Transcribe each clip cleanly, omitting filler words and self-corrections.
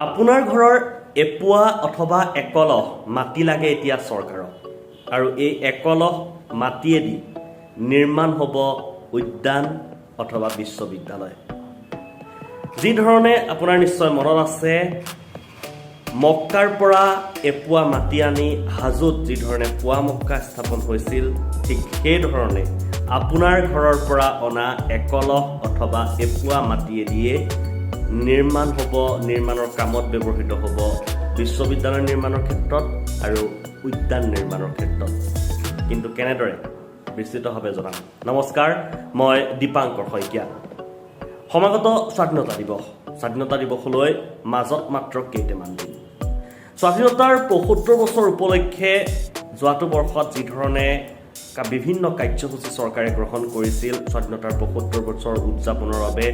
আপোনাৰ ঘৰৰ এপুৱা অথবা একলহ মাটি লাগে এতিয়া চৰকাৰক আৰু এই একলহ মাটিয়েদি নিৰ্মাণ হ'ব উদ্যান অথবা বিশ্ববিদ্যালয়। যি ধৰণে আপোনাৰ নিশ্চয় মনত আছে মক্কাৰ পৰা এপুৱা মাটি আনি হাজোত যি ধৰণে পুৱা মক্কা স্থাপন হৈছিল, ঠিক সেই ধৰণে আপোনাৰ ঘৰৰ পৰা অনা একলহ অথবা এপুৱা মাটিয়েদিয়ে নিৰ্মাণ হ'ব, নিৰ্মাণৰ কামত ব্যৱহৃত হ'ব বিশ্ববিদ্যালয় নিৰ্মাণৰ ক্ষেত্ৰত আৰু উদ্যান নিৰ্মাণৰ ক্ষেত্ৰত। কিন্তু কেনেদৰে বিস্তৃতভাৱে জনাম। নমস্কাৰ, মই দীপাংকৰ শইকীয়া। সমাগত স্বাধীনতা দিৱসলৈ মাজত মাত্ৰ কেইটামান দিন। স্বাধীনতাৰ ৭৫ বছৰ উপলক্ষে যোৱাটো বৰ্ষত যি ধৰণে বিভিন্ন কাৰ্যসূচী চৰকাৰে গ্ৰহণ কৰিছিল স্বাধীনতাৰ ৭৫ বছৰ উদযাপনৰ বাবে,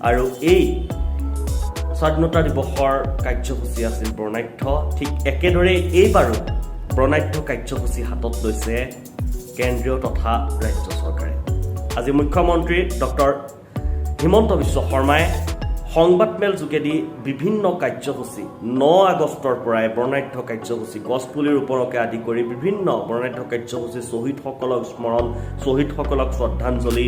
আৰু এই স্বাধীনতা দিৱসৰ কাৰ্যসূচী আছিল বৰ্ণাঢ্য। ঠিক একেদৰে এইবাৰো বৰ্ণাঢ্য কাৰ্যসূচী হাতত লৈছে কেন্দ্ৰীয় তথা ৰাজ্য চৰকাৰে। আজি মুখ্যমন্ত্ৰী ডক্টৰ হিমন্ত বিশ্ব শৰ্মাই সংবাদমেল যোগেদি বিভিন্ন কাৰ্যসূচী ৯ আগষ্টৰ পৰাই বৰ্ণাঢ্য কাৰ্যসূচী গছপুলি ৰোপণকে আদি কৰি বিভিন্ন বৰ্ণাঢ্য কাৰ্যসূচী, শ্বহীদসকলক স্মৰণ, শ্বহীদসকলক শ্ৰদ্ধাঞ্জলি,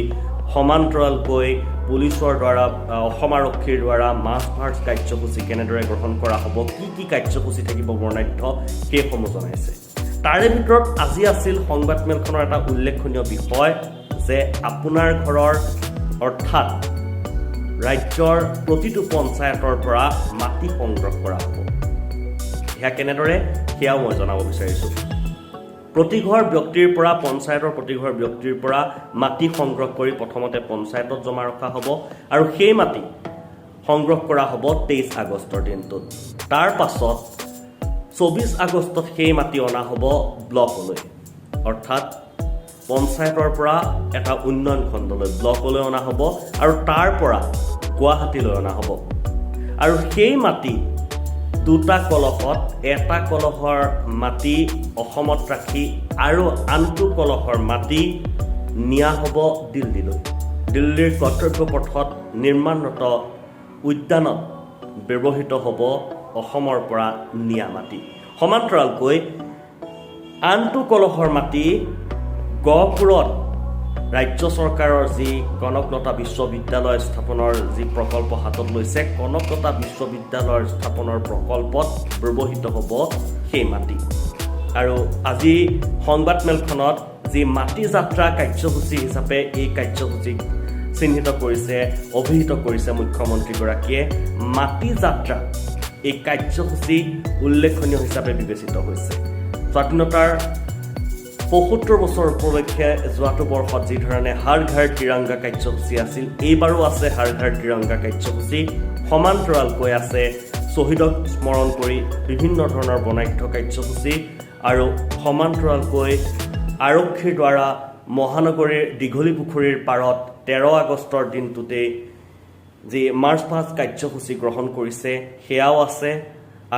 সমান্তৰালকৈ পুলিচৰ দ্বাৰা অসম আৰক্ষীৰ দ্বাৰা মাৰ্চ পাষ্ট কাৰ্যসূচী কেনেদৰে গ্ৰহণ কৰা হ'ব, কি কাৰ্যসূচী থাকিব বৰ্ণাঢ্য, সেইসমূহ জনাইছে। তাৰে ভিতৰত আজি আছিল সংবাদমেলখনৰ এটা উল্লেখনীয় বিষয় যে আপোনাৰ ঘৰৰ অৰ্থাৎ ৰাজ্যৰ প্ৰতিটো পঞ্চায়তৰ পৰা মাটি সংগ্ৰহ কৰা হ'ব। সেয়া কেনেদৰে সেয়াও মই জনাব বিচাৰিছোঁ। প্ৰতিঘৰ ব্যক্তিৰ পৰা পঞ্চায়তৰ প্ৰতিঘৰ ব্যক্তিৰ পৰা মাটি সংগ্ৰহ কৰি প্ৰথমতে পঞ্চায়তত জমা ৰখা হ'ব আৰু সেই মাটি সংগ্ৰহ কৰা হ'ব ২৩ আগষ্টৰ দিনটোত। তাৰ পাছত ২৪ আগষ্টত সেই মাটি অনা হ'ব ব্লকলৈ, অৰ্থাৎ পঞ্চায়তৰ পৰা এটা উন্নয়ন খণ্ডলৈ ব্লকলৈ অনা হ'ব আৰু তাৰ পৰা গুৱাহাটীলৈ অনা হ'ব। আৰু সেই মাটি দুটা কলহত, এটা কলহৰ মাটি অসমত ৰাখি আৰু আনটো কলহৰ মাটি নিয়া হ'ব দিল্লীলৈ। দিল্লীৰ কৰ্তব্য পথত নিৰ্মাণৰত উদ্যানত ব্যৱহৃত হ'ব অসমৰ পৰা নিয়া মাটি। সমান্তৰালকৈ আনটো কলহৰ মাটি গহপুৰত ৰাজ্য চৰকাৰৰ যি কনকলতা বিশ্ববিদ্যালয় স্থাপনৰ যি প্ৰকল্প হাতত লৈছে, কনকলতা বিশ্ববিদ্যালয়ৰ স্থাপনৰ প্ৰকল্পত ব্যৱহৃত হ'ব সেই মাটি। আৰু আজি সংবাদমেলখনত যি মাটি যাত্ৰা কাৰ্যসূচী হিচাপে এই কাৰ্যসূচীক চিহ্নিত কৰিছে, অভিহিত কৰিছে মুখ্যমন্ত্ৰীগৰাকীয়ে, মাটি যাত্ৰা এই কাৰ্যসূচী উল্লেখনীয় হিচাপে বিবেচিত হৈছে। স্বাধীনতাৰ ৭৫ বছৰ উপলক্ষে যোৱাটো বৰ্ষত যি ধৰণে হৰ ঘৰ তিৰংগা কাৰ্যসূচী আছিল, এইবাৰো আছে হৰ ঘৰ তিৰংগা কাৰ্যসূচী। সমান্তৰালকৈ আছে শ্বহীদক স্মৰণ কৰি বিভিন্ন ধৰণৰ বৰ্ণাঢ্য কাৰ্যসূচী আৰু সমান্তৰালকৈ আৰক্ষীৰ দ্বাৰা মহানগৰীৰ দীঘলী পুখুৰীৰ পাৰত ১৩ আগষ্টৰ দিনটোতেই যি মাৰ্চ পাষ্ট কাৰ্যসূচী গ্ৰহণ কৰিছে সেয়াও আছে।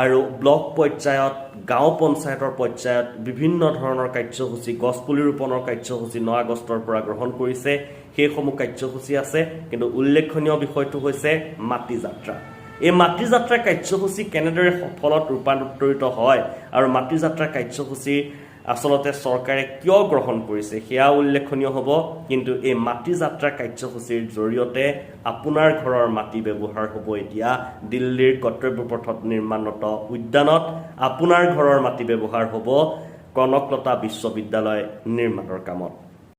আৰু ব্লক পৰ্যায়ত, গাঁও পঞ্চায়তৰ পৰ্যায়ত বিভিন্ন ধৰণৰ কাৰ্যসূচী, গছপুলি ৰোপণৰ কাৰ্যসূচী ৯ আগষ্টৰ পৰা গ্ৰহণ কৰিছে, সেইসমূহ কাৰ্যসূচী আছে। কিন্তু উল্লেখনীয় বিষয়টো হৈছে মাটি যাত্ৰা। এই মাটি যাত্ৰা কাৰ্যসূচী কেনেদৰে সফলত ৰূপান্তৰিত হয় আৰু মাটি যাত্ৰা কাৰ্যসূচী আচলতে চৰকাৰে কিয় গ্ৰহণ কৰিছে সেয়া উল্লেখনীয় হ'ব। কিন্তু এই মাটি যাত্ৰা কাৰ্যসূচীৰ জৰিয়তে আপোনাৰ ঘৰৰ মাটি ব্যৱহাৰ হ'ব এতিয়া দিল্লীৰ কৰ্তব্য পথত নিৰ্মাণৰত উদ্যানত, আপোনাৰ ঘৰৰ মাটি ব্যৱহাৰ হ'ব কনকলতা বিশ্ববিদ্যালয় নিৰ্মাণৰ কামত।